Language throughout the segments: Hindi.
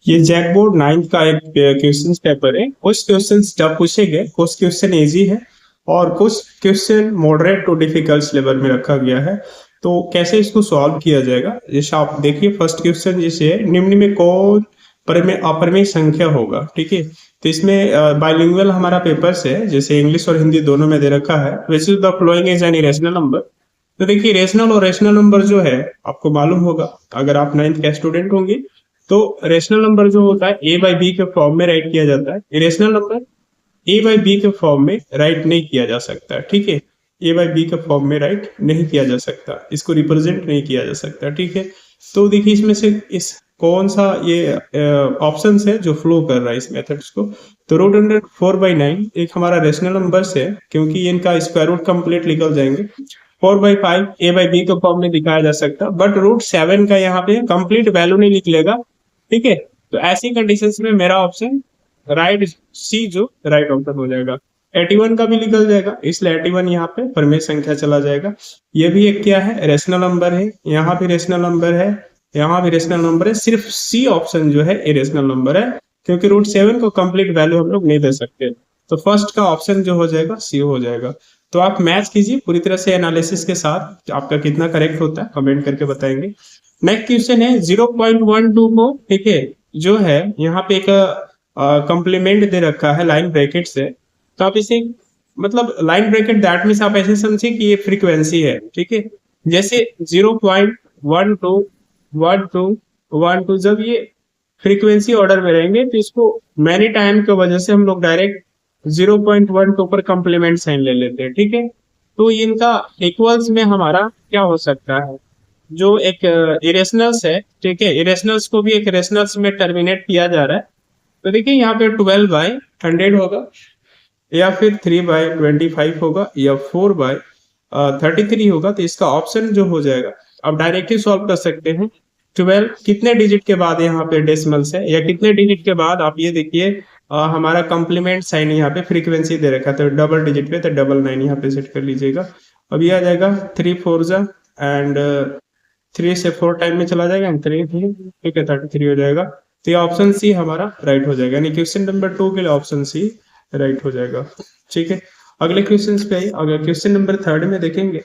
ये जैकबोर्ड 9th का एक क्वेश्चन पेपर है। कुछ क्वेश्चन जब पूछे गए, कुछ क्वेश्चन इजी है और कुछ question moderate to difficult level में रखा गया है। तो कैसे इसको सॉल्व किया जाएगा, जैसे आप देखिए फर्स्ट क्वेश्चन जैसे है, निम्न में कौन अपरिमेय संख्या होगा। ठीक है, तो इसमें बाइलिंगुअल हमारा पेपर्स है, जैसे इंग्लिश और हिंदी दोनों में दे रखा है। Which is the following is an irrational number. तो देखिए रेशनल और रेशनल नंबर जो है आपको मालूम होगा, अगर आप 9th के स्टूडेंट होंगे तो रेशनल नंबर जो होता है ए बाई बी के फॉर्म में राइट किया जाता है। Irrational number A by B के फॉर्म में राइट नहीं किया जा सकता। ठीक है, ए बाई बी के फॉर्म में राइट नहीं किया जा सकता, इसको रिप्रेजेंट नहीं किया जा सकता। ठीक है, तो देखिए इसमें से इस कौन सा ये ऑप्शन है जो फ्लो कर रहा है इस मेथड्स को। तो रूट अंडर 4/9 एक हमारा रेशनल नंबर्स है, क्योंकि इनका स्क्वायर रूट कंप्लीट निकल जाएंगे। 4/5 ए बाई बी के फॉर्म में दिखाया जा सकता, बट रूट 7 का यहाँ पे कंप्लीट वैल्यू नहीं निकलेगा। ठीक है, तो ऐसी कंडीशंस में मेरा ऑप्शन राइट सी जो राइट ऑप्शन हो जाएगा। 81 का भी निकल जाएगा, इसलिए 81 यहाँ पे परिमेय संख्या चला जाएगा। ये भी एक क्या है, रेशनल नंबर है, यहाँ भी रेशनल नंबर है, यहाँ भी रेशनल नंबर है। सिर्फ सी ऑप्शन जो है इरेशनल नंबर है, क्योंकि रूट 7 को कंप्लीट वैल्यू हम लोग नहीं दे सकते। तो फर्स्ट का ऑप्शन जो हो जाएगा सी हो जाएगा। तो आप मैच कीजिए पूरी तरह से एनालिसिस के साथ, आपका कितना करेक्ट होता है कमेंट करके बताएंगे। नेक्स्ट क्वेश्चन है 0.12 को, ठीक है, जो है यहाँ पे एक कंप्लीमेंट दे रखा है लाइन ब्रैकेट से। तो आप इसे मतलब लाइन ब्रैकेट दैट मीन्स आप ऐसे समझिए कि ये फ्रीक्वेंसी है। ठीक है, जैसे 0.12 जब ये फ्रीक्वेंसी ऑर्डर में रहेंगे तो इसको मैनी टाइम की वजह से हम लोग डायरेक्ट 0.12 पर कंप्लीमेंट साइन ले लेते हैं। ठीक है, तो इनका इक्वल्स में हमारा क्या हो सकता है, जो एक इरेशनल्स है। ठीक है, इरेशनल्स को भी एक रेशनल्स में टर्मिनेट किया जा रहा है। तो देखिए यहाँ पे 12/100 होगा, या फिर 3/25 होगा, या 4/33 होगा। तो इसका ऑप्शन जो हो जाएगा, आप डायरेक्टली सॉल्व कर सकते हैं। 12 कितने डिजिट के बाद यहाँ पे डेसिमल्स है, या कितने डिजिट के बाद आप ये देखिए हमारा कंप्लीमेंट साइन यहाँ पे फ्रीक्वेंसी दे रखा है, तो डबल डिजिट पे, तो 99 यहाँ पे सेट कर लीजिएगा। अब ये आ जाएगा 3 4 जा एंड 3 से 4 टाइम में चला जाएगा, 3 ठीक है 33 हो जाएगा। तो ये ऑप्शन सी हमारा राइट हो जाएगा, यानी क्वेश्चन नंबर 2 के लिए ऑप्शन सी राइट हो जाएगा। ठीक है, अगले क्वेश्चन पे आइए। अगर क्वेश्चन नंबर 3 में देखेंगे,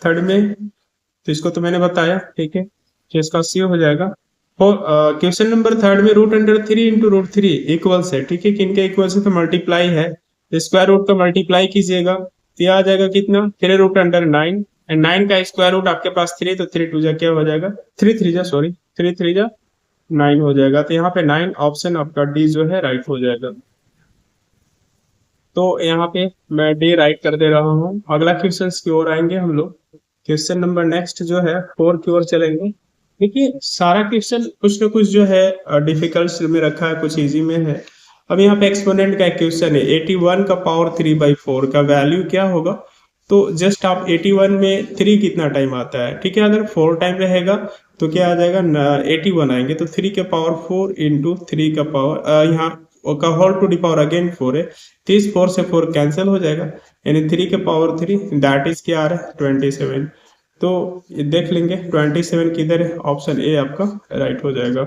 थर्ड में तो इसको तो मैंने बताया। ठीक है, तो इसका सी हो जाएगा। क्वेश्चन नंबर 3 में root under 3 into root 3 equals है। ठीक है, किनके इक्वल्स है, तो मल्टीप्लाई है, स्क्वायर रूट का मल्टीप्लाई कीजिएगा तो आ जाएगा कितना, 3 रूट अंडर 9 एंड 9 का स्क्वायर रूट आपके पास 3, तो 3 2 जा क्या हो जाएगा, 3 3 जा सॉरी 3 3 जा 9 हो जाएगा। तो यहाँ पे 9 ऑप्शन आपका डी जो है राइट हो जाएगा। तो यहाँ पे मैं डी राइट कर दे रहा हूँ। अगला क्वेश्चन की ओर आएंगे हम लोग। क्वेश्चन नंबर नेक्स्ट जो है 4 की ओर चलेंगे। देखिए सारा क्वेश्चन कुछ न कुछ जो है डिफिकल्ट में रखा है, कुछ इजी में है। अब यहाँ पे एक्सपोनेंट का क्वेश्चन है, 81 का पावर 3/4 का वैल्यू क्या होगा। तो जस्ट आप 81 में 3 कितना टाइम आता है। ठीक है, अगर 4 टाइम रहेगा तो क्या आ जाएगा 81 आएंगे, तो 3 के पावर 4 इंटू 3 का पावर यहाँ का whole to the power again 4 है, 30 4 से 4 कैंसिल हो जाएगा, यानी 3 के पावर 3 दैट इज क्या आ रहा है 27। तो ये देख लेंगे 27 किधर है, ऑप्शन ए आपका राइट हो जाएगा।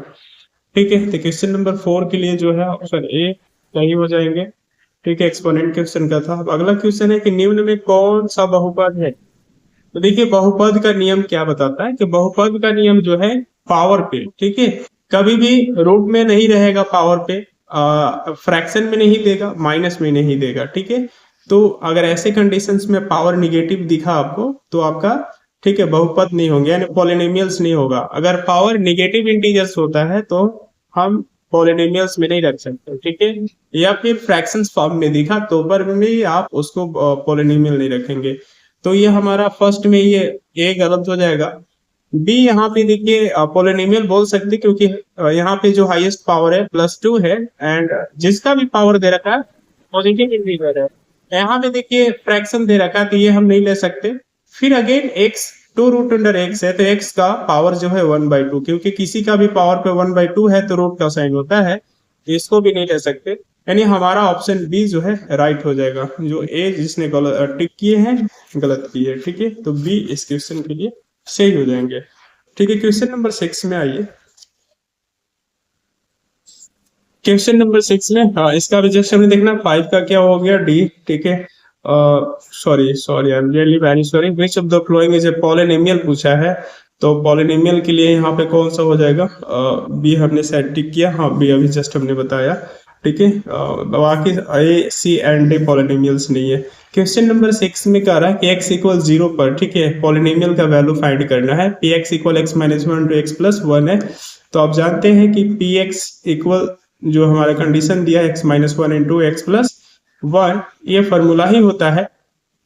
ठीक है, तो क्वेश्चन नंबर 4 के लिए जो है ऑप्शन ए सही हो जाएंगे। ठीक है, एक्सपोनेंट क्वेश्चन का था। अब अगला क्वेश्चन है कि निम्न में कौन सा बहुपद है। तो देखिए बहुपद का नियम क्या बताता है, कि बहुपद का नियम जो है पावर पे, ठीक है, कभी भी रूट में नहीं रहेगा, पावर पे फ्रैक्शन में नहीं देगा, माइनस में नहीं देगा। ठीक है, तो अगर ऐसे कंडीशंस में पावर निगेटिव दिखा आपको तो आपका ठीक है बहुपद नहीं होंगे, यानी पॉलिनोमियल्स नहीं होगा। अगर पावर निगेटिव इंटीजर्स होता है तो हम पॉलिनोमियल्स में नहीं रख सकते। ठीक है, या फिर फ्रैक्शंस फॉर्म में दिखा तो पर में आप उसको पॉलिनोमियल नहीं रखेंगे। तो ये हमारा फर्स्ट में ये ए गलत हो जाएगा। बी यहाँ पे देखिए पॉलिनोमियल बोल सकते, क्योंकि यहाँ पे जो हाईएस्ट पावर है +2 है एंड जिसका भी पावर दे रखा है पॉजिटिव इंटीजर है। यहाँ पे देखिए फ्रैक्शन दे रखा है तो ये हम नहीं ले सकते। फिर again x 2 root under x है, तो x का पावर जो है 1/2, क्योंकि किसी का भी पावर पे 1/2 है तो रूट का साइन होता है, इसको भी नहीं ले सकते। यानी हमारा ऑप्शन बी जो है राइट हो जाएगा। जो ए जिसने गलत टिक किए हैं गलत किए। ठीक है, तो बी इस क्वेश्चन के लिए सही हो जाएंगे। ठीक है, क्वेश्चन नंबर 6 में आइए। क्वेश्चन नंबर 6 में, हाँ, इसका भी जस्ट हमें देखना 5 का क्या हो गया, डी, ठीक है। Sorry sorry, I am really very sorry, which of the following is a polynomial पूछा है, तो पॉलिनोमियल के लिए यहाँ पे कौन सा हो जाएगा, बी हमने सेट टिक किया, हाँ बी अभी जस्ट हमने बताया, ठीक है। बाकी ए सी एंड डी पॉलिनोमियल्स नहीं है। क्वेश्चन नंबर 6 में कह रहा है कि x इक्वल 0 पर, ठीक है, पॉलिनोमियल का वैल्यू फाइंड करना है, P x equal x minus one two x plus one है। तो आप जानते हैं कि पी एक्स इक्वल जो हमारा कंडीशन दिया है x minus one into x plus one, ये फॉर्मूला ही होता है,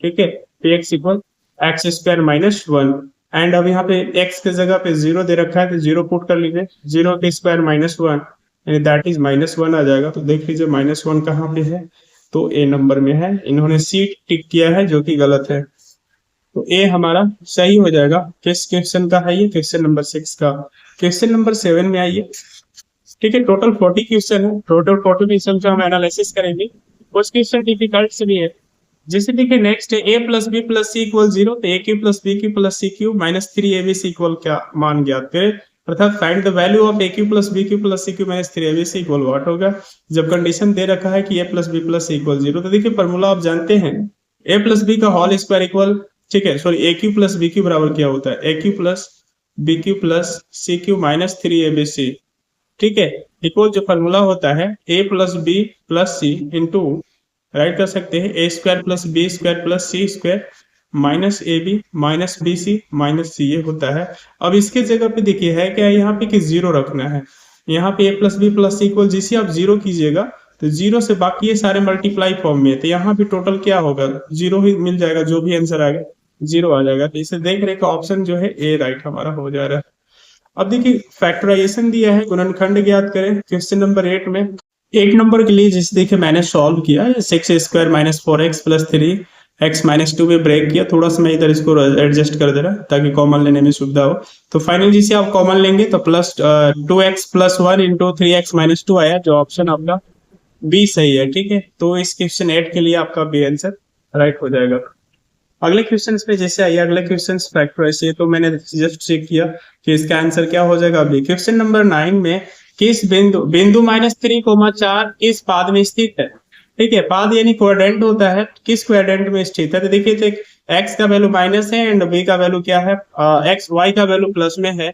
ठीक है, P x equal x square minus one. And अब यहाँ पे x के जगह पे 0 दे रखा है, तो 0 पुट कर लीजिए, 0 के स्क्वायर माइनस वन, यानी दैट इज माइनस वन आ जाएगा। तो देख लीजिए माइनस वन कहाँ पे है, तो ए नंबर में है, इन्होंने सी टिक किया है जो कि गलत है, तो ए हमारा सही हो जाएगा। किस क्वेश्चन का है ये, क्वेश्चन नंबर 6 का। क्वेश्चन नंबर 7 में आइए, ठीक है, टोटल 40 क्वेश्चन है, टोटल 40 क्वेश्चन का हम एनालिसिस करेंगे, कुछ क्वेश्चन डिफिकल्ट से भी है। जैसे देखिए नेक्स्ट है a plus B plus C equal 0, तो A cube plus B cube plus C cube minus 3ab equal क्या मान ज्ञात करें, अर्थात find the value of A cube plus B cube plus C cube minus 3ab equal what होगा। जब कंडीशन दे रखा है कि a plus B plus C equal 0, तो देखिए फॉर्मूला आप जानते हैं, a प्लस बी का होल स्क्वायर इक्वल, ठीक है, sorry A cube plus B cube बराबर क्या होता है, A cube plus B cube plus C cube minus 3ab, ठीक है, इक्वल जो फॉर्मूला होता है a plus B plus C into, right कर सकते हैं, A square plus B square plus C square minus A B minus B C minus C, ये होता है। अब इसके जगह पे देखिए है क्या, यहाँ पे कि 0 रखना है, यहाँ पे ए plus B plus C equal जिसे आप 0 कीजिएगा तो 0 से बाकी ये सारे मल्टीप्लाई फॉर्म में है, तो यहाँ भी टोटल क्या होगा, 0 ही मिल जाएगा, जो भी आंसर आ गया 0 आ जाएगा। तो इसे देख रहे का ऑप्शन जो है ए राइट हमारा हो जा रहा है। अब देखिए फैक्टराइजेशन दिया है, गुणनखंड ज्ञात करें, क्वेश्चन नंबर 8 में 8 नंबर के लिए जिसे देखिए मैंने सॉल्व किया, 6 square minus 4x plus 3x minus 2 में ब्रेक किया, थोड़ा सा मैं इधर इसको एडजस्ट कर दे रहा ताकि कॉमन लेने में सुविधा हो। तो फाइनल जिसे आप कॉमन लेंगे तो plus 2x plus 1 into 3x minus 2 आया, जो ऑप्शन आपका बी सही है, ठीक है। तो इस क्वेश्चन 8 के लिए आपका बी आंसर राइट हो जाएगा। अगले क्वेश्चन पे जैसे आइए, अगले क्वेश्चन फैक्टराइज, तो मैंने जस्ट चेक किया कि इसका आंसर क्या हो जाएगा अभी। क्वेश्चन नंबर 9 में किस बिंदु माइनस 3,4 किस पाद में स्थित है, ठीक है, पाद यानी क्वाड्रेंट होता है, किस क्वाड्रेंट में स्थित है। तो देखिए तो एक्स का वैल्यू माइनस है एंड बी का वैल्यू क्या है, एक्स वाई का वैल्यू प्लस में है,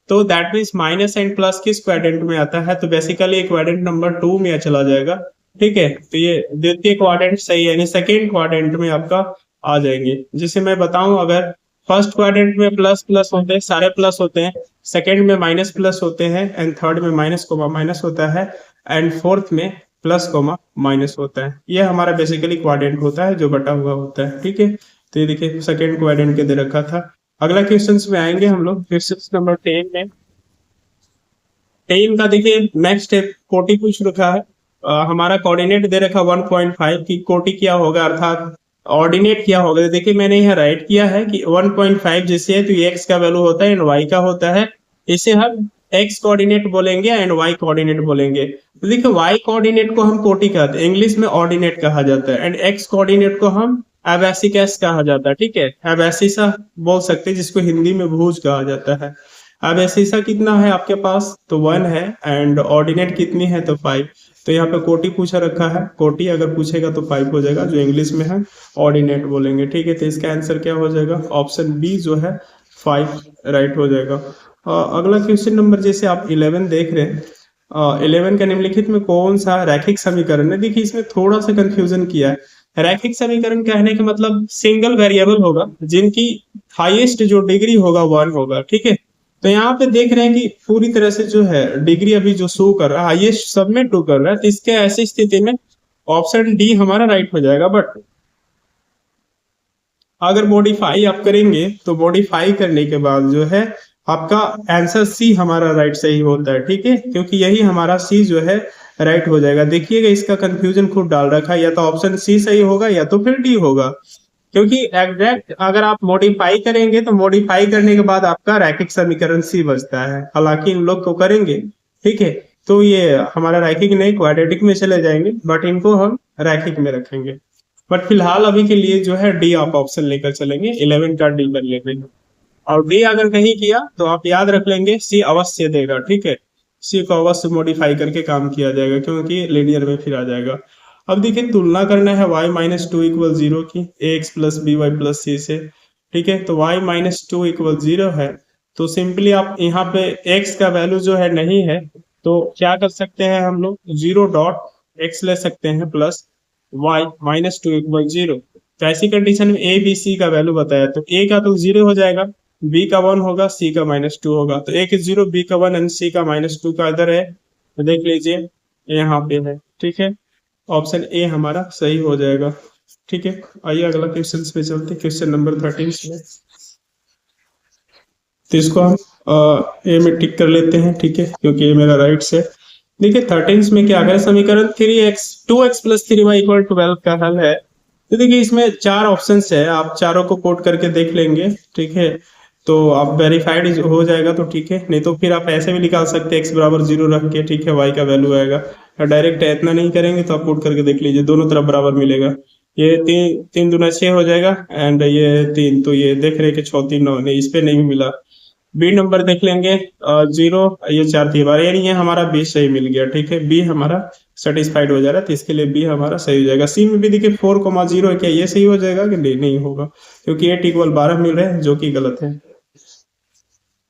तो that means minus and plus किस क्वाड्रेंट में आता है, तो बेसिकली क्वाड्रेंट नंबर 2 में चला जाएगा, ठीक है। तो ये द्वितीय क्वाड्रेंट सही है, यानी सेकेंड क्वाड्रेंट में आपका आ जाएंगे। जिसे मैं बताऊं, अगर फर्स्ट क्वाड्रेंट में प्लस प्लस होते हैं, सारे प्लस होते हैं, सेकंड में माइनस प्लस होते हैं, एंड थर्ड में माइनस कोमा माइनस होता है, एंड फोर्थ में प्लस कोमा माइनस होता है। ये हमारा बेसिकली क्वाड्रेंट होता है जो बटा हुआ होता है, ठीक है। तो ये देखिए सेकंड क्वाड्रेंट के दे रखा था। अगला क्वेश्चन में आएंगे हम लोग, क्वेश्चन नंबर 10 में। 10 का देखिए नेक्स्ट स्टेप कोटि पूछ रखा है, हमारा कोऑर्डिनेट दे रखा 1.5 की कोटि क्या होगा, अर्थात ऑर्डिनेट क्या होगा। देखिए मैंने यहाँ राइट किया है कि 1.5 जैसे है तो ये x का वैल्यू होता है एंड y का होता है, इसे हम x कोऑर्डिनेट बोलेंगे एंड y कोऑर्डिनेट बोलेंगे। तो देखिए y कोऑर्डिनेट को हम कोटि कहते हैं, इंग्लिश में ऑर्डिनेट कहा जाता है, एंड x कोऑर्डिनेट को हम एबैसिकस कहा जाता है, ठीक है, एबैसिसा बोल सकते हैं जिसको हिंदी में भुज कहा जाता है। एबैसिसा कितना है आपके पास, तो 1 है, एंड ऑर्डिनेट कितनी है, तो 5। तो यहाँ पे कोटि पूछा रखा है, कोटि अगर पूछेगा तो 5 हो जाएगा, जो इंग्लिश में है ऑर्डिनेट बोलेंगे, ठीक है। तो इसका आंसर क्या हो जाएगा, ऑप्शन बी जो है 5 राइट हो जाएगा। अगला क्वेश्चन नंबर जैसे आप 11 देख रहे हैं, 11 का निम्नलिखित में कौन सा रैखिक समीकरण है। देखिए इसमें थोड़ा सा कंफ्यूजन किया है, रैखिक समीकरण कहने का मतलब सिंगल वेरिएबल होगा जिनकी हाईएस्ट जो डिग्री होगा 1 होगा, ठीक है। तो यहाँ पे देख रहे हैं कि पूरी तरह से जो है डिग्री अभी जो शो कर रहा है हाईएस्ट सब में 2 कर रहा है, तो इसके ऐसी स्थिति में ऑप्शन डी हमारा राइट हो जाएगा। बट अगर मॉडिफाई आप करेंगे तो मॉडिफाई करने के बाद जो है आपका आंसर सी हमारा राइट सही होता है, ठीक है, क्योंकि यही हमारा सी जो है राइट हो जाएगा। देखिएगा इसका कंफ्यूजन खूब डाल रखा है, या तो ऑप्शन सी सही होगा या तो फिर डी होगा, क्योंकि एग्जैक्ट अगर आप मॉडिफाई करेंगे तो मॉडिफाई करने के बाद आपका रैखिक समीकरण सी बचता है, हालांकि इन लोग को करेंगे, ठीक है, तो ये हमारा रैखिक नहीं क्वाड्रेटिक में चले जाएंगे, बट इनको हम रैखिक में रखेंगे। बट फिलहाल अभी के लिए जो है डी आप ऑप्शन लेकर चलेंगे, 11 का डी कर लेंगे, और डी अगर नहीं किया तो आप याद रख लेंगे सी अवश्य देगा, ठीक है। सी को अवश्य मॉडिफाई करके काम किया जाएगा क्योंकि लीनियर में फिर आ जाएगा। अब देखिए तुलना करना है y minus two equal zero की A X plus B Y plus C से। ठीक है, तो y minus two equal zero है, तो सिंपली आप यहाँ पे x का वैल्यू जो है नहीं है, तो क्या कर सकते हैं हम लोग, जीरो डॉट x ले सकते हैं plus y minus two equal zero. तो ऐसी कंडीशन में ए बी सी का वैल्यू बताया, तो a का तो जीरो हो जाएगा, b का वन होगा, c का माइनस टू होगा, तो a का जीरो, b का वन एंड c का माइनस टू का इधर है, तो देख लीजिए यहाँ पे है। ठीक है, ऑप्शन ए हमारा सही हो जाएगा। ठीक है, आइए अगला क्वेश्चन पे चलते, क्वेश्चन नंबर 13 में। तो इसको हम ए में टिक कर लेते हैं, ठीक है, क्योंकि ये मेरा राइट से। देखिए 13 में क्या करें, समीकरण 3x 2x plus 3y equal 12 का हल है। तो देखिए इसमें चार ऑप्शंस है, आप चारों को कोट करके देख लेंगे। ठीक है, तो आप वेरीफाइड हो जाएगा तो ठीक है, नहीं तो फिर आप ऐसे भी निकाल सकते हैं x बराबर जीरो रख के। ठीक है, y का वैल्यू आएगा, डायरेक्ट इतना नहीं करेंगे तो आप कोट करके देख लीजिए, दोनों तरफ बराबर मिलेगा। ये तीन तीन दूना 6 हो जाएगा एंड ये तीन, तो ये देख रहे कि 6 3 9, नहीं इस पे नहीं मिला। बी नंबर देख लेंगे, जीरो, ये चार थी बार, यानी ये हमारा बी सही मिल गया। ठीक है, बी हमारा सेटिस्फाइड हो जा रहा है, तो इसके लिए बी हमारा सही हो जाएगा। सी में भी देखिए 4,0 है, क्या ये सही हो जाएगा कि नहीं, नहीं होगा, क्योंकि 8 इक्वल 12 मिल रहे हैं, जो कि गलत है।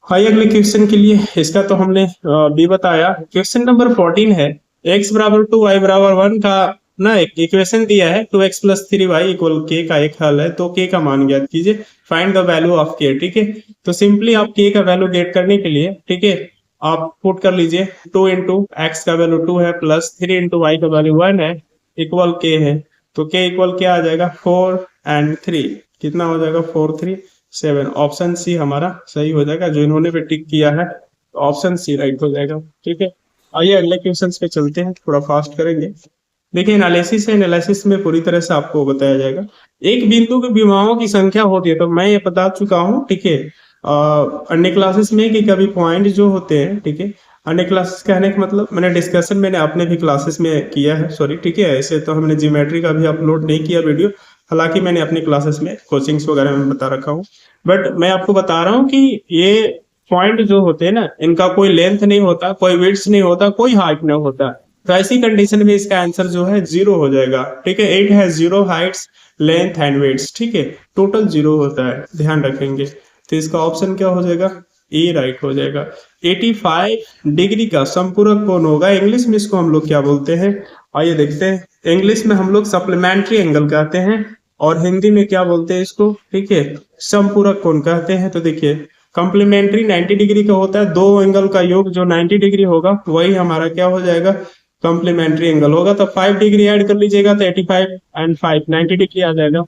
हाई अगले क्वेश्चन के लिए, इसका तो हमने बी बताया। क्वेश्चन नंबर 14 है, एक्स बराबर 2 वाई बराबर 1 का ना एक इक्वेशन दिया है, 2x प्लस 3y इक्वल के का एक हल है, तो के का मान ज्ञात कीजिए, फाइंड द वैल्यू ऑफ के। ठीक है, तो सिंपली आप के का वैल्यू गेट करने के लिए, ठीक है, आप पुट कर लीजिए 2 इंटू एक्स का वैल्यू 2 है प्लस 3 इंटू वाई का वैल्यू 1 है इक्वल के है, तो के इक्वल क्या आ जाएगा, 4 एंड 3, कितना हो जाएगा, 4 3 7। ऑप्शन सी हमारा सही हो जाएगा, जो इन्होंने भी टिक किया है, तो ऑप्शन सी राइट हो जाएगा। ठीक है, आइए अगले क्वेश्चन पे चलते हैं, थोड़ा फास्ट करेंगे। देखिए एनालिसिस है, एनालिसिस में पूरी तरह से आपको बताया जाएगा। एक बिंदु के विमाओं की संख्या होती है, तो मैं ये बता चुका हूँ। ठीक है, अन्य क्लासेस में कि कभी पॉइंट जो होते हैं, ठीक है, अन्य क्लासेस कहने का मतलब मैंने डिस्कशन मैंने अपने भी क्लासेस में किया है, सॉरी। ठीक है, ऐसे तो हमने ज्योमेट्री का भी अपलोड नहीं किया वीडियो, हालांकि मैंने अपनी क्लासेस में कोचिंग्स वगैरह में बता रखा हूँ, बट मैं आपको बता रहा हूँ कि ये पॉइंट जो होते हैं ना, इनका कोई लेंथ नहीं होता, कोई विड्थ नहीं होता, कोई हाइट नहीं होता, तो ऐसी कंडीशन में इसका आंसर जो है जीरो हो जाएगा। ठीक है, it has zero heights length and weights. ठीक है, टोटल जीरो होता है, ध्यान रखेंगे। तो इसका ऑप्शन क्या हो जाएगा, ए राइट हो जाएगा। 85 डिग्री का संपूरक कोण होगा, इंग्लिश में इसको हम लोग क्या बोलते हैं, आइए देखते हैं। इंग्लिश में हम लोग सप्लीमेंट्री एंगल कहते हैं, और हिंदी में क्या बोलते हैं इसको, ठीक है, संपूरक कोण कहते हैं। तो देखिए कॉम्प्लीमेंट्री 90 डिग्री का होता है, दो एंगल का योग जो 90 डिग्री होगा वही हमारा क्या हो जाएगा, कॉम्प्लीमेंट्री एंगल होगा। तो 5 डिग्री ऐड कर लीजिएगा, तो 85 एंड 5 90 डिग्री आ जाएगा।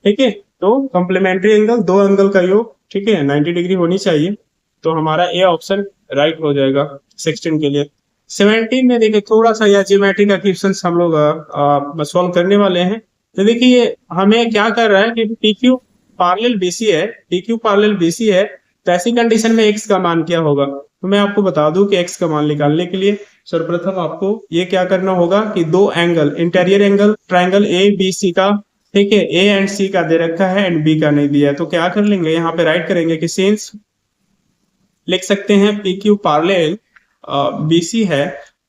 ठीक है, तो कॉम्प्लीमेंट्री एंगल दो एंगल का योग, ठीक है, 90 डिग्री होनी चाहिए, तो हमारा ए ऑप्शन राइट हो जाएगा 16 के लिए। 17 में देखिए थोड़ा सा या ज्योमेट्री का क्वेश्चन हम लोग सॉल्व करने वाले हैं। तो देखिए हमें क्या कर रहा है कि पी क्यू पार्लल बीसी है, पी क्यू पार्लल बीसी है, तो ऐसी कंडीशन में एक्स का मान क्या होगा। तो मैं आपको बता दूं कि एक्स का मान निकालने के लिए सर्वप्रथम आपको ये क्या करना होगा कि दो angle, interior angle triangle A B C का, ठीक है, ए एंड सी का दे रखा है एंड बी का नहीं दिया है, तो क्या कर लेंगे, यहाँ पे राइट करेंगे कि सिंस लिख सकते हैं P Q parallel B C है,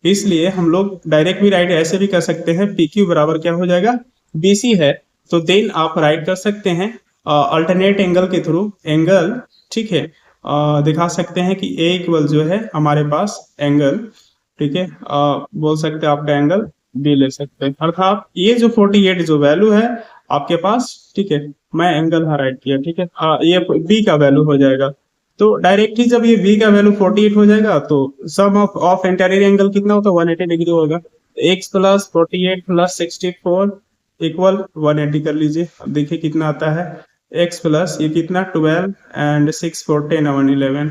इसलिए हम लोग डायरेक्ट भी राइट ऐसे भी कर सकते हैं, पी क्यू बराबर क्या हो जाएगा, बी सी है, तो देन आप राइट कर सकते हैं अल्टरनेट एंगल के थ्रू एंगल, ठीक है, दिखा सकते हैं कि ए इक्वल जो है हमारे पास एंगल, ठीक है, बोल सकते हैं आपका एंगल बी ले सकते हैं, अर्थात ये जो 48 जो वैल्यू है आपके पास, ठीक है, मैं एंगल हाँ राइट किया, ठीक है, ये बी का वैल्यू हो जाएगा। तो डायरेक्टली जब ये बी का वैल्यू 48 हो जाएगा, तो सम ऑफ इंटीरियर एंगल कितना होगा, 180 डिग्री होगा। एक्स प्लस 48 प्लस 64 इक्वल 180 कर लीजिए, अब देखिए कितना आता है, x प्लस ये कितना 12 एंड 6 4 10 11,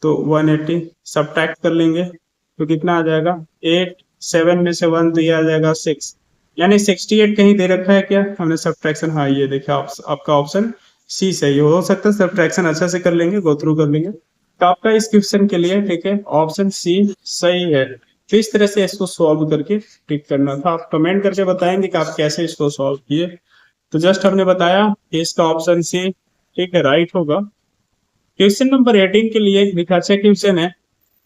तो 180 सब्ट्रैक्ट कर लेंगे, तो कितना आ जाएगा 8, 7 में से 1 तो ये आ जाएगा 6, यानी 68 कहीं दे रखा है क्या, हमने सब्ट्रैक्शन, हाँ ये देखिए आपका ऑप्शन सी सही हो सकता है, सब्ट्रैक्शन अच्छा से कर लेंगे, गो थ्रू कर लेंगे, तो आपका इस क्वेश्चन के लिए, ठीक है, ऑप्शन सी सही है। तो इस तरह से इसको सॉल्व करके टिक करना था, आप कमेंट करके बताएंगे कि आप कैसे इसको सॉल्व किए। तो जस्ट हमने बताया कि इसका ऑप्शन सी, ठीक है, राइट होगा। क्वेश्चन नंबर 18 के लिए एक अच्छा क्वेश्चन है,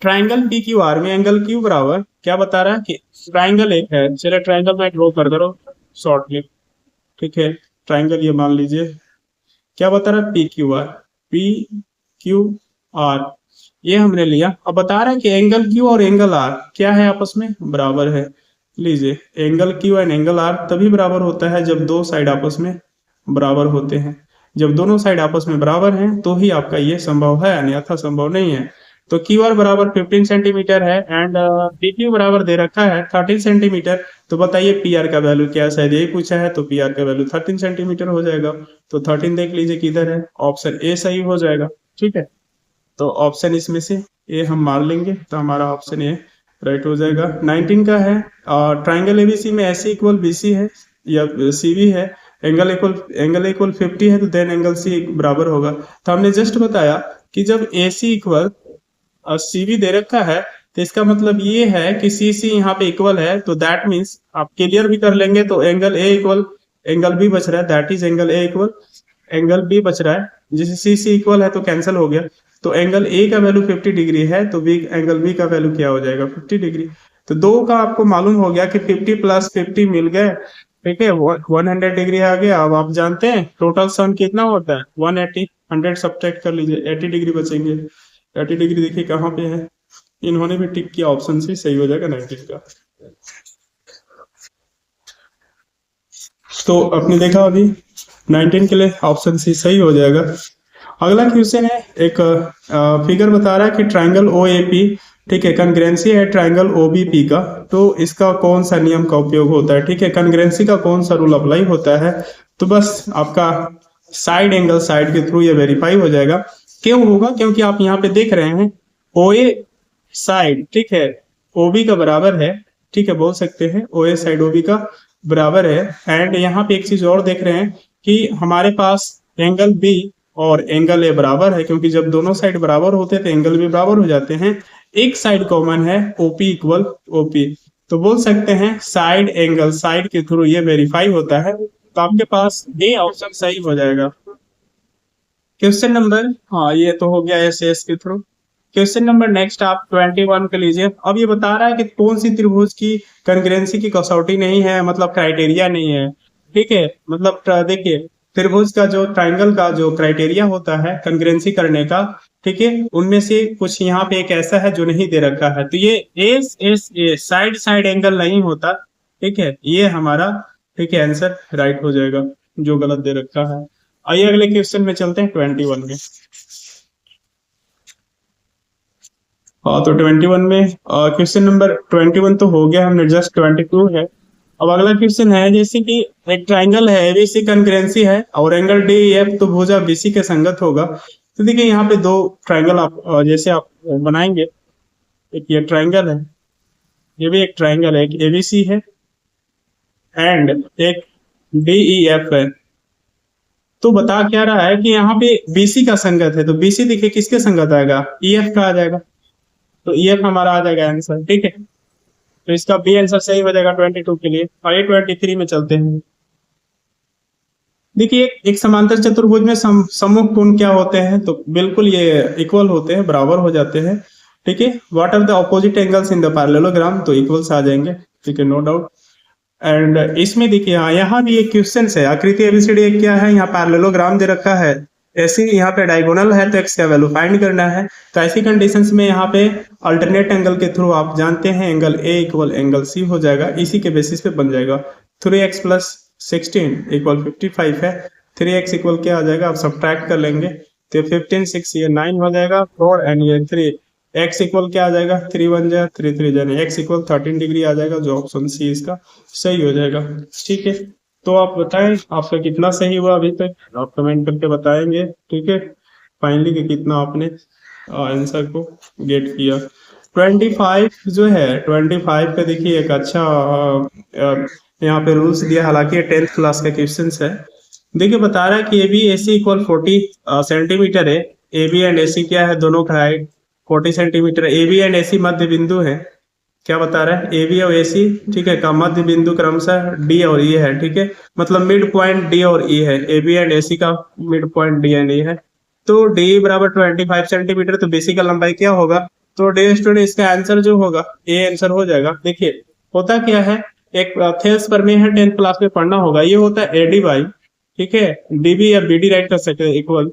ट्राइंगल पी क्यू आर में एंगल क्यू बराबर क्या बता रहा है कि ट्राइंगल एक है, चलिए ट्राइंगल में ड्रॉ कर दो शॉर्टली, ठीक है। ट्राइंगल ये मान लीजिए क्या बता रहा है, P Q R, P Q R ये हमने लिया। अब बता रहा है कि एंगल क्यू और एंगल आर क्या है, आपस में बराबर है। लीजिए angle Q and angle R तभी बराबर होता है जब दो साइड आपस में बराबर होते हैं। जब दोनों साइड आपस में बराबर हैं तो ही आपका ये संभव है, अन्यथा संभव नहीं है। तो क्यू आर बराबर 15 सेंटीमीटर है एंड पी क्यू बराबर दे रखा है 13 सेंटीमीटर। तो बताइए पी आर का वैल्यू क्या है, शायद यही पूछा है, तो पी आर का वैल्यू 13 सेंटीमीटर हो जाएगा। तो 13 देख लीजिए किधर है, ऑप्शन ए सही हो जाएगा, ठीक है। तो ऑप्शन इसमें से ए हम मान लेंगे, तो हमारा ऑप्शन ए राइट हो जाएगा। 19 का है ट्राइंगल एबीसी में एसी इक्वल बीसी है या सी बी है, एंगल इक्वल 50 है, तो देन एंगल सी बराबर होगा। तो हमने जस्ट बताया कि जब ए सी इक्वल सी बी दे रखा है तो इसका मतलब ये है कि सी सी यहाँ पे इक्वल है, तो दैट मीन्स आप क्लियर भी कर लेंगे तो angle A equal angle B बच रहा है, that is angle A equal angle B बच रहा है। जिसे सी सी इक्वल है तो कैंसिल हो गया, तो एंगल ए का वैल्यू 50 डिग्री है तो बी एंगल बी का वैल्यू क्या हो जाएगा, 50 डिग्री। तो दो का आपको मालूम हो गया कि 50 प्लस 50 मिल गए, ठीक है, 100 डिग्री आ गया। अब आप जानते हैं टोटल सन कितना होता है, 180, 100 सब्ट्रैक्ट कर लीजिए, 80 डिग्री बचेंगे। 80 डिग्री देखिए कहाँ पे है, इन्होंने भी टिक किया, ऑप्शन सी सही हो जाएगा 19 का। तो आपने देखा अभी 19 के लिए ऑप्शन सी सही हो जाएगा। अगला क्वेश्चन है, एक फिगर बता रहा है कि ट्राइंगल ओ ए पी, ठीक है, कॉन्ग्रुएंसी है ट्राइंगल ओ बी पी का, तो इसका कौन सा नियम का उपयोग होता है, ठीक है, कॉन्ग्रुएंसी का कौन सा रूल अप्लाई होता है। तो बस आपका साइड एंगल साइड के थ्रू ये वेरीफाई हो जाएगा। क्यों होगा, क्योंकि आप यहाँ पे देख रहे हैं ओ ए साइड, ठीक है, ओ बी का बराबर है, ठीक है, बोल सकते हैं ओ ए साइड ओ बी का बराबर है। एंड यहाँ पे एक चीज और देख रहे हैं कि हमारे पास एंगल बी और एंगल ए बराबर है, क्योंकि जब दोनों साइड बराबर होते हैं तो एंगल भी बराबर हो जाते हैं। एक साइड कॉमन है, ओपी इक्वल ओपी, तो बोल सकते हैं साइड एंगल साइड के थ्रू ये वेरीफाई होता है। तो आपके पास ए ऑप्शन सही हो जाएगा। क्वेश्चन नंबर, हाँ ये तो हो गया एस एस के थ्रू। क्वेश्चन नंबर नेक्स्ट आप 21 के लीजिए। अब ये बता रहा है कि कौन सी त्रिभुज की कॉन्ग्रुएंसी की कसौटी नहीं है, मतलब क्राइटेरिया नहीं है, ठीक है, मतलब देखिए त्रिभुज का जो ट्राइंगल का जो क्राइटेरिया होता है कॉन्ग्रुएंसी करने का, ठीक है, उनमें से कुछ यहाँ पे एक ऐसा है जो नहीं दे रखा है। तो ये S S A side side angle नहीं होता, ठीक है, ये हमारा, ठीक है, आंसर राइट हो जाएगा जो गलत दे रखा है। आइए अगले क्वेश्चन में चलते हैं 21 में। हाँ तो 21 में क्वेश्चन नंबर 21 तो हो गया, हमने जस्ट 22 है। अब अगला क्वेश्चन है, जैसे कि एक ट्राइंगल है एबीसी कॉन्ग्रुएंसी है और एंगल डी एफ तो भुजा बीसी के संगत होगा। तो देखिए यहाँ पे दो ट्राइंगल आप जैसे आप बनाएंगे, एक ये ट्राइंगल है, ये भी एक ट्राइंगल है, एक एबीसी है एंड एक डीईएफ है। तो बता क्या रहा है कि यहाँ पे बीसी का संगत है, तो बीसी देखिए किसके संगत आएगा, ईएफ का आ जाएगा, तो ईएफ हमारा आ जाएगा आंसर, ठीक है। तो इसका बी आंसर सही हो जाएगा 22 के लिए। और 23 में चलते हैं। देखिए एक समांतर चतुर्भुज में सम्मुख कोण क्या होते हैं, तो बिल्कुल ये इक्वल होते हैं, बराबर हो जाते हैं, ठीक है। What are the opposite angles in the parallelogram, तो इक्वल्स आ जाएंगे, ठीक है, नो डाउट। एंड इसमें देखिए यहाँ भी एक क्वेश्चन है, आकृति एबीसीडी क्या है, यहाँ पैरेललोग्राम दे रखा है, ऐसे यहाँ पे डायगोनल है तो एक्स का वैल्यू फाइंड करना है। तो ऐसी कंडीशंस में यहाँ पे अल्टरनेट एंगल के थ्रू आप जानते हैं angle A equal angle C हो जाएगा, इसी के बेसिस पे बन जाएगा। 3x प्लस 16 इक्वल 55 है, 3x इक्वल क्या आ जाएगा, आप सब्ट्रैक्ट कर लेंगे तो 15 6 ये 9 हो जाएगा, 4 एंड ये 3, x इक्वल क्या आ जाएगा, 3 1 जा 3 3 जाने x इक्वल 13 डिग्री आ जाएगा, जो ऑप्शन सी इसका सही हो जाएगा, ठीक है। तो आप बताएं आपका कितना सही हुआ अभी तक, आप कमेंट करके बताएंगे, ठीक है, फाइनली कि कितना आपने आंसर को गेट किया। 25 जो है 25 पे देखिए एक अच्छा यहाँ पे रूल्स दिया, हालांकि 10th क्लास का क्वेश्चन है। देखिए बता रहा है कि A B A C equal 40 centimetre है, ए बी एंड ए सी क्या है, दोनों का height 40 centimetre, A B and A C मध्य बिंदु है, क्या बता रहा है, ए बी और ए सी, ठीक है, का मध्य बिंदु क्रमशः डी और ई है, ठीक है, मतलब मिड पॉइंट डी और ई है, ए बी एंड ए सी का मिड पॉइंट डी एंड ई है। तो डी बराबर 25 सेंटीमीटर, तो बेसिक का लंबाई क्या होगा, तो डियर स्टूडेंट इसका आंसर जो होगा ए आंसर हो जाएगा। देखिए होता क्या है, एक थेल्स पर में है 10th क्लास में पढ़ना होगा, ये होता है एडी बाई, ठीक है, डीबी या बीडी राइट कर सकते हैं, इक्वल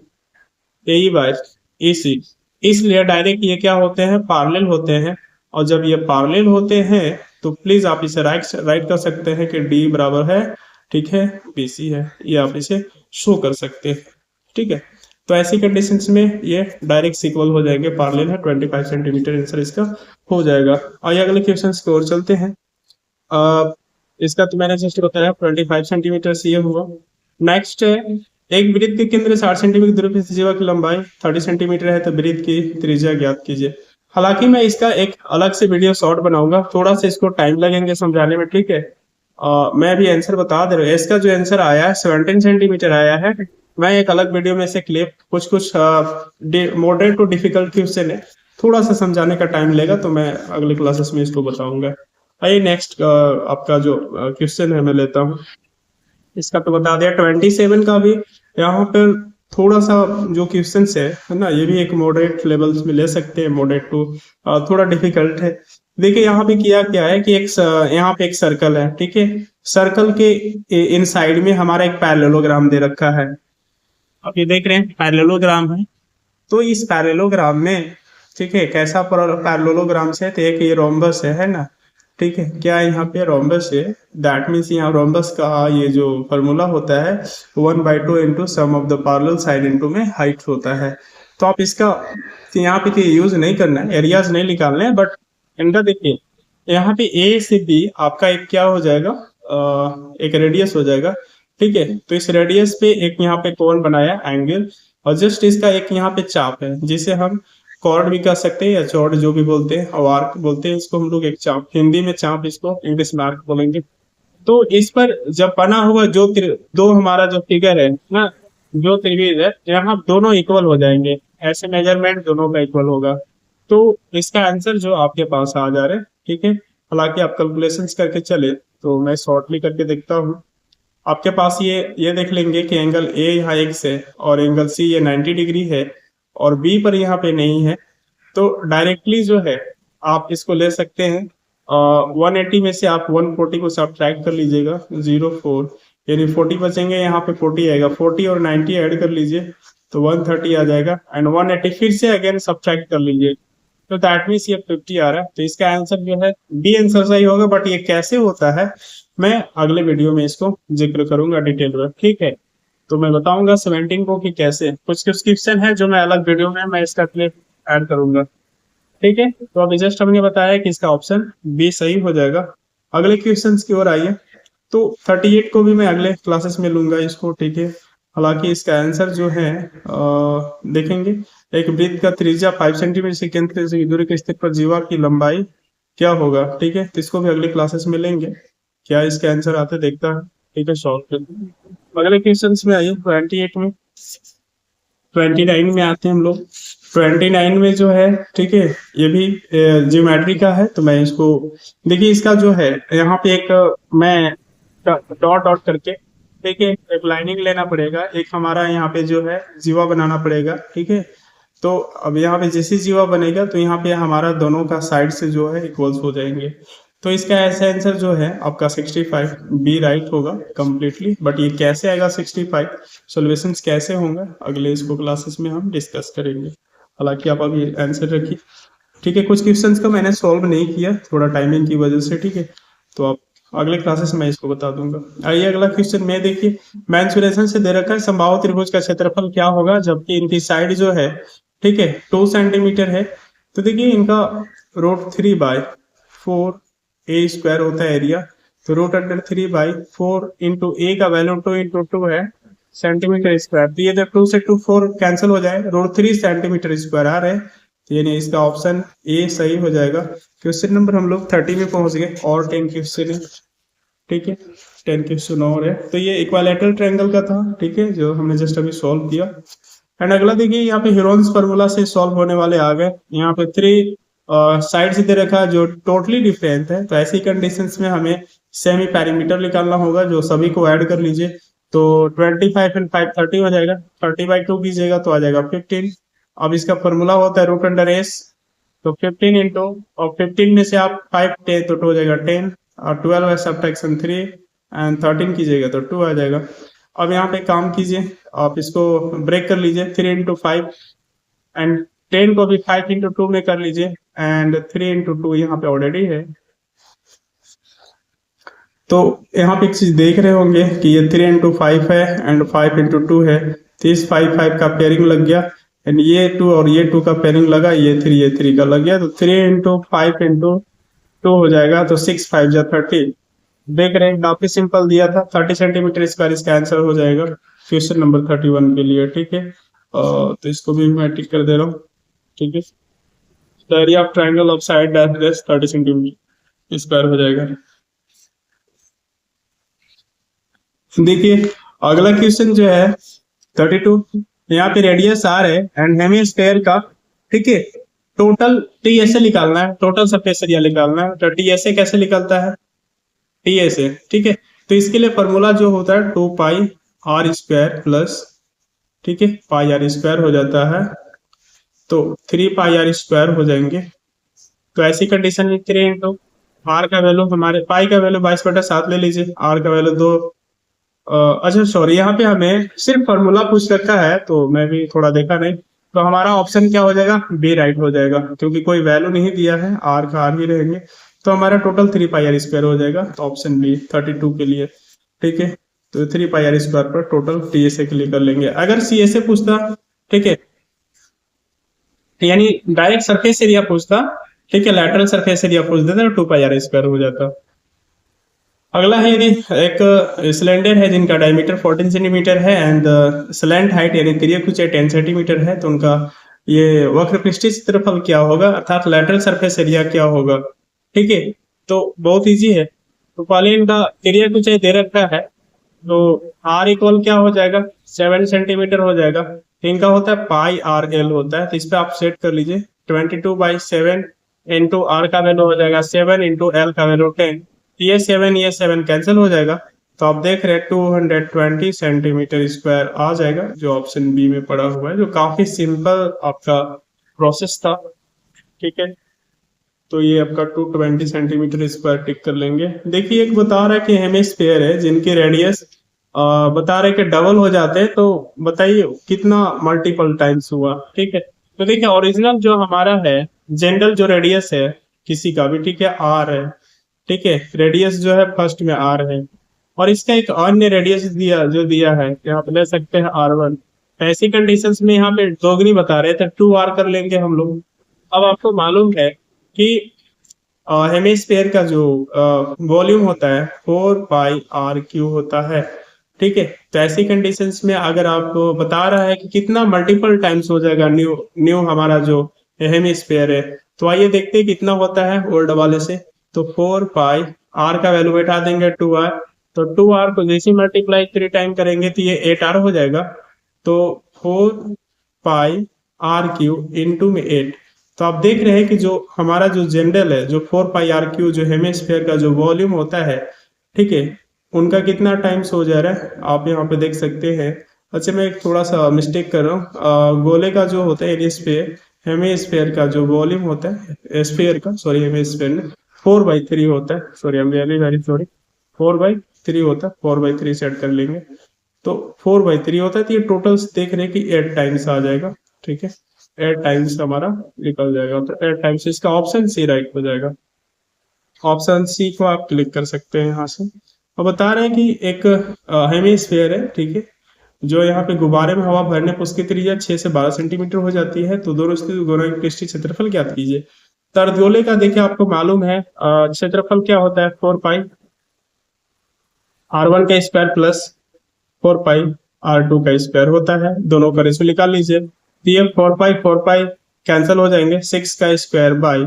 ए बाई ईसी। इसलिए डायरेक्ट ये क्या होते हैं, पैरेलल होते हैं। और जब ये पैरेलल होते हैं तो प्लीज आप इसे राइट राइट कर सकते हैं कि डी बराबर है, ठीक है, बीसी है, ये आप इसे शो कर सकते हैं, ठीक है। तो ऐसी कंडीशंस में ये डायरेक्ट सिक्वल हो जाएंगे, पैरेलल है, 25 सेंटीमीटर आंसर इसका हो जाएगा। आइए अगले क्वेश्चन की ओर चलते हैं। इसका तो मैंने जस्ट बताया 25 सेंटीमीटर से ये हुआ। नेक्स्ट है, एक वृत्त के केंद्र 60 सेंटीमीटर दूरी पर जीवा की लंबाई 30 सेंटीमीटर है, तो वृत्त की त्रिज्या ज्ञात कीजिए। हालांकि मैं इसका एक अलग से वीडियो शॉर्ट बनाऊंगा, थोड़ा सा इसको टाइम लगेंगे समझाने में, ठीक है। मैं अभी आंसर बता दे रहा हूँ, इसका जो आंसर आया है 17 सेंटीमीटर आया है। मैं एक अलग वीडियो में से क्लिप कुछ कुछ मॉडरेट टू डिफिकल्ट क्वेश्चन है, थोड़ा सा समझाने का टाइम लेगा, तो मैं अगले क्लासेस में इसको बताऊंगा। आइए नेक्स्ट आपका जो क्वेश्चन है मैं लेता हूँ। इसका तो बता दिया 27 का भी यहाँ पर थोड़ा सा जो क्वेश्चन है ना, ये भी एक मॉडरेट लेवल्स में ले सकते हैं, मॉडरेट टू थोड़ा डिफिकल्ट है। देखिए यहाँ पे किया क्या है कि यहाँ पे एक सर्कल है, ठीक है, सर्कल के इन साइड में हमारा एक पैरेललोग्राम दे रखा है। अब ये देख रहे हैं पैरेललोग्राम है, तो इस पैरेललोग्राम में, ठीक है, कैसा पैरेललोग्राम से, तो एक ये रोम्बस है ना, ठीक है, क्या यहाँ पे रोम्बस है, दैट मीन्स यहाँ रोम्बस का ये जो फॉर्मूला होता है 1/2 into sum of the parallel side into में हाइट होता है। तो आप इसका यहाँ पे यूज नहीं करना है, एरियाज नहीं निकालने हैं, बट इनका देखिए यहाँ पे ए से बी आपका एक क्या हो जाएगा, एक रेडियस हो जाएगा, ठीक है। तो इस रेडियस पे एक यहाँ पे कोण बनाया एंगल, और जस्ट इसका एक यहाँ पे चाप है, जिसे हम कॉर्ड भी कर सकते हैं या चौड़ जो भी बोलते हैं, और आर्क बोलते हैं इसको हम लोग, एक चाप, हिंदी में चाप, इसको इंग्लिश में आर्क बोलेंगे। तो इस पर जब बना हुआ जो दो हमारा जो फिगर है ना, जो त्रिभुज है, यहाँ दोनों इक्वल हो जाएंगे, ऐसे मेजरमेंट दोनों का इक्वल होगा। तो इसका आंसर जो आपके पास आ जा रहा है, ठीक है। हालांकि आप कैलकुलेशंस करके चले, तो मैं शॉर्टली करके देखता हूँ। आपके पास ये देख लेंगे कि एंगल ए यहाँ एक्स है और एंगल सी ये 90 डिग्री है, और बी पर यहाँ पे नहीं है। तो डायरेक्टली जो है आप इसको ले सकते हैं, 180 में से आप 140 को सब्ट्रैक्ट कर लीजिएगा, 0.4, यानी 40 बचेंगे, यहाँ पे 40 आएगा, 40 और 90 ऐड कर लीजिए तो 130 आ जाएगा, एंड 180 फिर से अगेन सब्ट्रैक्ट कर लीजिए, तो दैट मीन्स ये 50 आ रहा है। तो इसका आंसर जो है बी आंसर सही होगा, बट ये कैसे होता है मैं अगले वीडियो में इसको जिक्र करूंगा डिटेल में, ठीक है। तो मैं बताऊंगा 17 को कि कैसे, कुछ कुछ क्वेश्चन है जो मैं अलग वीडियो में मैं इसका क्लिप ऐड करूंगा, ठीक है। तो अभी जस्ट हमने बताया कि इसका ऑप्शन बी सही हो जाएगा। अगले क्वेश्चन की ओर आइए। तो 38 को भी मैं अगले क्लासेस में लूंगा इसको, ठीक है। हालांकि इसका आंसर जो है देखेंगे, एक वृत्त का त्रिज्या 5 सेंटीमीटर से केंद्र से दूरी के स्थिति पर जीवा की लंबाई क्या होगा, ठीक है। तो इसको भी अगले क्लासेस में लेंगे, क्या इसके आंसर आते देखता है, ठीक है, सॉल्व कर। अगले क्वेश्चन में आइए 28 में, 29 में आते हैं हम लोग। 29 में जो है, ठीक है, ये भी ज्योमेट्री का है, तो मैं इसको देखिए, इसका जो है यहाँ पे एक मैं डॉट डॉट करके, ठीक है, एक लाइनिंग लेना पड़ेगा, एक हमारा यहाँ पे जो है जीवा बनाना पड़ेगा, ठीक है। तो अब यहाँ पे जैसे जीवा बनेगा तो यहाँ पे हमारा दोनों का साइड से जो है इक्वल्स हो जाएंगे। तो इसका ऐसा आंसर जो है आपका 65 बी राइट होगा कंप्लीटली। बट ये कैसे आएगा 65, सॉल्यूशंस कैसे होंगे अगले इसको क्लासेस में हम डिस्कस करेंगे। हालांकि आप अभी आंसर रखिए, ठीक है। कुछ क्वेश्चंस को मैंने सॉल्व नहीं किया थोड़ा टाइमिंग की वजह से, ठीक है, तो आप अगले क्लासेस में इसको बता दूंगा। आइए अगला क्वेश्चन में देखिए, मेंसुरेशन से दे रखा है समबाहु त्रिभुज का क्षेत्रफल क्या होगा जबकि इनकी साइड जो है, ठीक है, 2 सेंटीमीटर है। तो देखिए इनका √3/4 ए स्क्वायर होता है एरिया, तो √3/4 इंटू ए का वैल्यू 2 इंटू 2 है सेंटीमीटर स्क्वायर, तो ये 2 से 2 4 कैंसिल हो जाए, √3 सेंटीमीटर स्क्वायर आ रहे हैं, तो यानी इसका ऑप्शन ए सही हो जाएगा। क्वेश्चन नंबर हम लोग 30 में पहुंच गए, और 10 क्वेश्चन है, ठीक है, 10 क्वेश्चन और है। तो ये इक्विलैटरल ट्रायंगल का था, ठीक है, जो हमने जस्ट अभी सॉल्व किया। एंड अगला देखिए, यहाँ पे हीरोन्स फार्मूला से सॉल्व होने वाले आ गए। यहाँ पे 3 साइड से दे रखा है जो टोटली डिफरेंट है, तो ऐसी कंडीशंस में हमें सेमी पैरामीटर निकालना होगा, जो सभी को ऐड कर लीजिए, तो 25 एंड 5 30 हो जाएगा, 30/2 कीजिएगा तो आ जाएगा 15। अब इसका फॉर्मूला होता है √S तो 15 इंटू, और 15 में से आप 5 10 तो 2 हो जाएगा 10, और 12 है सब्ट्रैक्शन 3, एंड 13 कीजिएगा तो 2 आ जाएगा। अब यहाँ पे काम कीजिए, आप इसको ब्रेक कर लीजिए, 3 इंटू 5, एंड 10 को भी 5 इंटू 2 में कर लीजिए, एंड 3 इंटू 2 यहाँ पे ऑलरेडी है। तो यहाँ पे एक चीज देख रहे होंगे कि ये 3 इंटू 5 है एंड 5 इंटू 2 है, तो इस 5 5 का पेयरिंग लग गया, एंड ये 2 और ये 2 का पेयरिंग लगा, ये 3 का लग गया, तो 3 इंटू 5 इंटू 2 हो जाएगा, तो 6 5 जा 30। देख रहे हैं काफी सिंपल दिया था, 30 सेंटीमीटर स्क्वायर इसका आंसर हो जाएगा क्वेश्चन नंबर 31 के लिए। ठीक है, तो इसको भी मैं टिक कर दे रहा हूँ। ठीक है, the area of triangle of side dash dash 30 centimetre square हो जाएगा। देखिए अगला क्वेश्चन जो है 32, यहाँ पे रेडियस आर है एंड हेमिस्फेयर का, ठीक है, टोटल टीएसए निकालना है, टोटल सरफेस एरिया निकालना है। तो टीएसए कैसे निकलता है, टीएसए, ठीक है, तो इसके लिए फॉर्मूला जो होता है 2 पाई आर स्क्वायर प्लस, ठीक है, पाई आर स्क्वायर हो जाता है, तो 3 पाई आर स्क्वायर हो जाएंगे। तो ऐसी कंडीशन में 3 इंटू आर का वैल्यू, हमारे पाई का वैल्यू 22/7 ले लीजिए, आर का वैल्यू 2। अच्छा सॉरी, यहाँ पे हमें सिर्फ फॉर्मूला पूछ रखा है, तो मैं भी थोड़ा देखा नहीं, तो हमारा ऑप्शन क्या हो जाएगा, बी राइट हो जाएगा, क्योंकि कोई वैल्यू नहीं दिया है, आर का आर ही रहेंगे, तो हमारा टोटल 3 पाई आर स्क्वायर हो जाएगा, तो ऑप्शन बी 32 के लिए। ठीक है, तो 3 पाई आर स्क्वायर पर टोटल टीएसए के लिए कर लेंगे। अगर सीएसए पूछता, ठीक है, यानी डायरेक्ट सरफेस एरिया पूछता, ठीक है, लैटरल सरफेस एरिया पूछ देता, तो 2 पाई आर स्क्वायर हो जाता। अगला है, यदि एक सिलेंडर है जिनका डायमीटर 14 सेंटीमीटर है एंड स्लैंट हाइट यानी तिर्यक ऊंचाई 10 सेंटीमीटर है, तो उनका ये वक्र पृष्ठीय क्षेत्रफल क्या होगा, अर्थात लैटरल सरफेस एरिया क्या होगा। ठीक है, तो बहुत इजी है, तो पहले इनका तिर्यक ऊंचाई दे रखा है, तो आर इक्वल क्या हो जाएगा, 7 सेंटीमीटर हो जाएगा, तो इनका होता है पाई आर एल होता है, तो इस पे आप सेट कर लीजिए 22/7 इंटू आर का वैल्यू हो जाएगा 7 इंटू एल का वैल्यू 10, ये 7 कैंसिल हो जाएगा, तो आप देख रहे हैं 220 सेंटीमीटर स्क्वायर आ जाएगा, जो ऑप्शन बी में पड़ा हुआ है, जो काफी सिंपल आपका प्रोसेस था। ठीक है, तो ये आपका 220 सेंटीमीटर स्क्वायर टिक कर लेंगे। देखिए एक बता रहा है कि हेमिस्फीयर है जिनके रेडियस बता रहे कि डबल हो जाते हैं, तो बताइए कितना मल्टीपल टाइम्स हुआ। ठीक है, तो देखिए ओरिजिनल जो हमारा है, जनरल जो रेडियस है किसी का भी, ठीक है, आर है, ठीक है, रेडियस जो है फर्स्ट में आर है, और इसका एक अन्य रेडियस दिया है, यहाँ पे ले सकते हैं R1। ऐसी कंडीशंस में यहाँ पे दोगुनी बता रहे थे, 2R कर लेंगे हम लोग। अब आपको मालूम है कि हेमिस्फीयर का जो वॉल्यूम होता है 4πr³ होता है। ठीक है, तो ऐसी कंडीशंस में अगर आपको बता रहा है कि कितना मल्टीपल टाइम्स हो जाएगा न्यू न्यू हमारा जो हेमिस्फीयर है, तो आइए देखते हैं कितना होता है ओल्ड वाले से। तो 4π, आर का वैल्यू बैठा देंगे 2R, तो 2R को जैसे मल्टीप्लाई 3 टाइम करेंगे तो ये 8R हो जाएगा, तो 4πr³ इंटू में 8। तो आप देख रहे हैं कि जो हमारा जो जनरल है, जो 4πr³ जो हेमिस्फीयर का जो वॉल्यूम होता है, ठीक है, उनका कितना टाइम्स हो जा रहा है आप यहाँ पे देख सकते हैं। अच्छा मैं एक थोड़ा सा मिस्टेक कर रहा हूँ, गोले का जो होता है स्फीयर, हेमिस्फीयर का जो वॉल्यूम होता है स्फीयर का, सॉरी हेमिस्फीयर में 4/3 होता है, sorry I am really very sorry, 4/3 होता है, 4/3 सेट कर लेंगे, तो 4/3 होता है, तो ये टोटल देख रहे हैं कि 8 टाइम्स आ जाएगा। ठीक है, 8 टाइम्स हमारा निकल जाएगा, तो 8 टाइम्स इसका ऑप्शन सी राइट हो जाएगा। ऑप्शन सी को आप क्लिक कर सकते हैं यहाँ से। और बता रहे हैं कि एक हेमिस्फीयर है, ठीक है, जो यहाँ पे गुब्बारे में हवा भरने पर उसकी त्रिज्या 6 से 12 सेंटीमीटर हो जाती है, तो दोनों की पृष्ठीय क्षेत्रफल ज्ञात कीजिए। तर्दगोले का देखिए आपको मालूम है क्षेत्रफल क्या होता है, 4πr1 का स्क्वायर प्लस 4πr2 का स्क्वायर होता है, दोनों का रेशो निकाल लीजिए। तो ये 4π कैंसिल हो जाएंगे, 6 का स्क्वायर बाई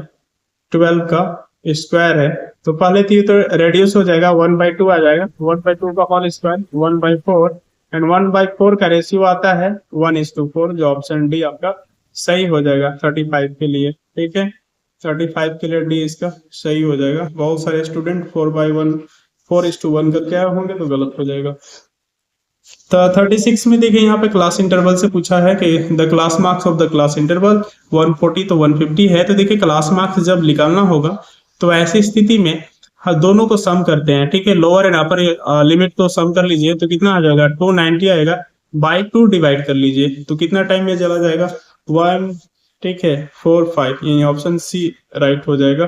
12 का स्क्वायर है, तो पहले तो रेडियस हो जाएगा 1/2 आ जाएगा, 1/2 का होल स्क्वायर 1/4, एंड 1/4 का रेशियो आता है 1:4, जो ऑप्शन डी आपका सही हो जाएगा 35 के लिए। ठीक है, 35 के लिए डी इसका सही हो जाएगा। बहुत सारे स्टूडेंट 4/1 4:1 करके आए होंगे, तो गलत हो जाएगा। तो 36 में देखिए यहाँ पे क्लास इंटरवल से पूछा है कि the class marks of the class interval 140 तो 150 है। तो देखिए क्लास मार्क्स जब निकालना होगा तो ऐसी स्थिति में हाँ दोनों को सम करते हैं, ठीक है। लोअर एंड अपर लिमिट तो सम कर लीजिए, तो कितना आ जाएगा 290 आएगा, बाई 2 डिवाइड कर लीजिए तो कितना टाइम में चला जाएगा 1, ठीक है 4 5, ये ऑप्शन सी राइट हो जाएगा।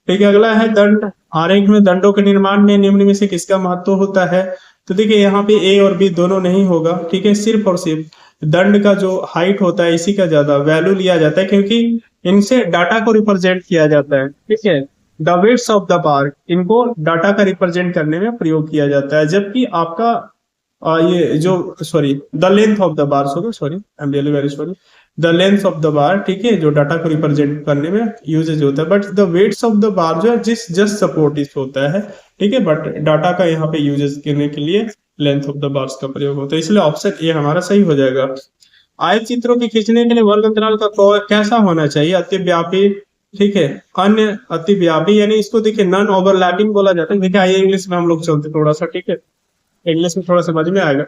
ठीक है, अगला है दंड। आरेख में दंडों के निर्माण में निम्न में से किसका महत्व होता है? तो देखिए यहाँ पे ए और बी दोनों नहीं होगा, ठीक है। सिर्फ और सिर्फ दंड का जो हाइट होता है इसी का ज्यादा वैल्यू लिया जाता है, क्योंकि इनसे डाटा को रिप्रेजेंट किया जाता है, ठीक है। The weights of the bar, इनको डाटा का रिप्रेजेंट करने में प्रयोग किया जाता है, जबकि आपका ये जो sorry the length of the bar, sorry I am really very sorry, the length of the बार, ठीक है, जो डाटा को रिप्रेजेंट करने में यूजेज होता है। But the weights of the bar जो है जिस जस्ट सपोर्ट इस होता है, ठीक है। बट डाटा का यहाँ पे यूजेज करने के लिए लेंथ ऑफ द बार्स का प्रयोग होता है, इसलिए ऑप्शन ए हमारा सही हो जाएगा। आयत चित्रों के खींचने के लिए वर्ग अंतराल का कैसा होना चाहिए? अतिव्यापी, ठीक है, अन्य अतिव्यापी, यानी इसको देखिए नॉन ओवरलैपिंग बोला जाता है। देखिए आइए इंग्लिश में हम लोग चलते थोड़ा सा, ठीक है, इंग्लिश में थोड़ा समझ में आएगा।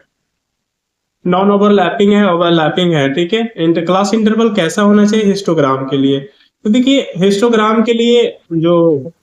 नॉन ओवरलैपिंग है, ओवरलैपिंग है, ठीक है। इंटर क्लास इंटरवल कैसा होना चाहिए हिस्टोग्राम के लिए? तो देखिए हिस्टोग्राम के लिए जो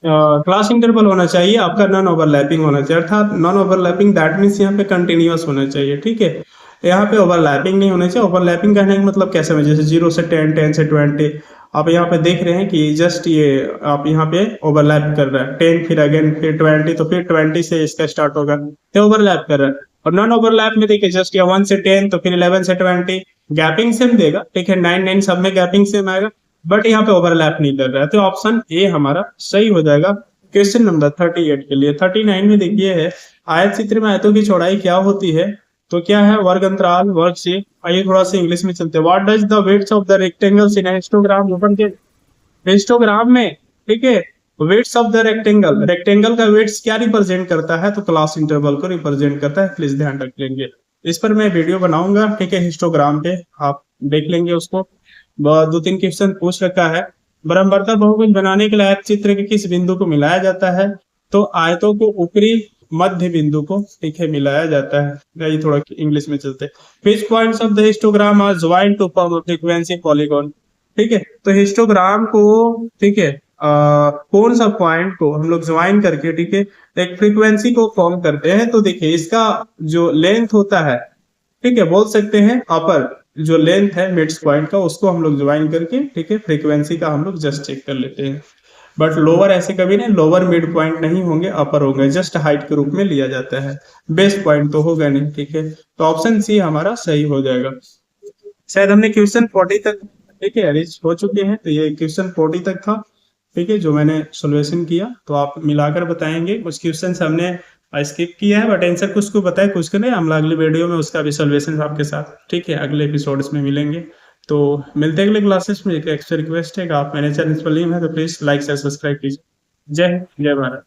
क्लास इंटरवल होना चाहिए आपका नॉन ओवरलैपिंग होना चाहिए, अर्थात नॉन ओवरलैपिंग दैट मीन्स यहाँ पे कंटिन्यूअस होना चाहिए, ठीक है। यहाँ पे ओवरलैपिंग नहीं होना चाहिए। ओवरलैपिंग कहने का मतलब कैसे में, जैसे 0 से 10, 10 से 20, आप यहाँ पे देख रहे हैं कि जस्ट ये आप यहाँ पे ओवरलैप कर रहा है, 10 फिर अगेन फिर 20, तो फिर 20 से इसका स्टार्ट होगा, तो ओवरलैप कर रहा है। और नॉन ओवरलैप में देखिए जस्ट या 1 से 10 तो फिर 11 से 20 गैपिंग सेम देगा, ठीक है, 9 9 सब में गैपिंग सेम आएगा, बट यहाँ पे ओवरलैप नहीं कर रहा है, तो ऑप्शन ए हमारा सही हो जाएगा। क्वेश्चन नंबर 38 के लिए 39 में देखिए है आयत चित्र में आयतों की चौड़ाई क्या होती है? तो क्या है वर्ग अंतराल, वर्ग से। आइए थोड़ा सा इंग्लिश में चलते हैं। What does the weights of the rectangles in histogram open के हिस्टोग्राम में, ठीक है, weights of the rectangle, rectangle का वेट्स क्या रिप्रेजेंट करता है? तो क्लास इंटरवल को रिप्रेजेंट करता है, प्लीज ध्यान रख लेंगे। इस पर मैं वीडियो बनाऊंगा, ठीक है, हिस्टोग्राम पे आप देख लेंगे उसको। 2-3 क्वेश्चन पूछ रखा है। बराबरता बहुभुज बनाने के लिए आयत चित्र के किस बिंदु को मिलाया जाता है? तो आयतों को ऊपरी मध्य बिंदु को, ठीक है, मिलाया जाता है। ये थोड़ा इंग्लिश में चलते हैं। Which points of the histogram are joint to form a frequency polygon, ठीक है। तो हिस्टोग्राम को, ठीक है, कौन सा पॉइंट को हम लोग ज्वाइन करके, ठीक है, एक फ्रीक्वेंसी को फॉर्म करते हैं। तो देखिए इसका जो लेंथ होता है, ठीक है, बोल सकते हैं अपर जो लेंथ है मिड पॉइंट का, उसको हम लोग ज्वाइन करके, ठीक है, फ्रीक्वेंसी का हम लोग जस्ट चेक कर लेते हैं। बट लोअर ऐसे कभी नहीं, लोअर मिड पॉइंट नहीं होंगे, अपर होंगे, जस्ट हाइट के रूप में लिया जाता है, बेस्ट पॉइंट तो होगा नहीं, ठीक है। तो ऑप्शन सी हमारा सही हो जाएगा। शायद हमने क्वेश्चन 40 तक, ठीक है, रीच हो चुके हैं। तो ये क्वेश्चन 40 तक था, ठीक है, जो मैंने सोल्यूशन किया। तो आप मिलाकर बताएंगे, कुछ क्वेश्चन हमने स्किप किया है बट आंसर कुछ को बताया, कुछ को नहीं। हम अगले वीडियो में उसका भी सोल्यूशन आपके साथ, ठीक है, अगले एपिसोड्स में मिलेंगे। तो मिलते हैं अगले क्लासेस में। एक एक्स्ट्रा रिक्वेस्ट है कि आप मेरे चैनल पर न्यू है तो प्लीज लाइक शेयर सब्सक्राइब कीजिए। जय हिंद, जय भारत।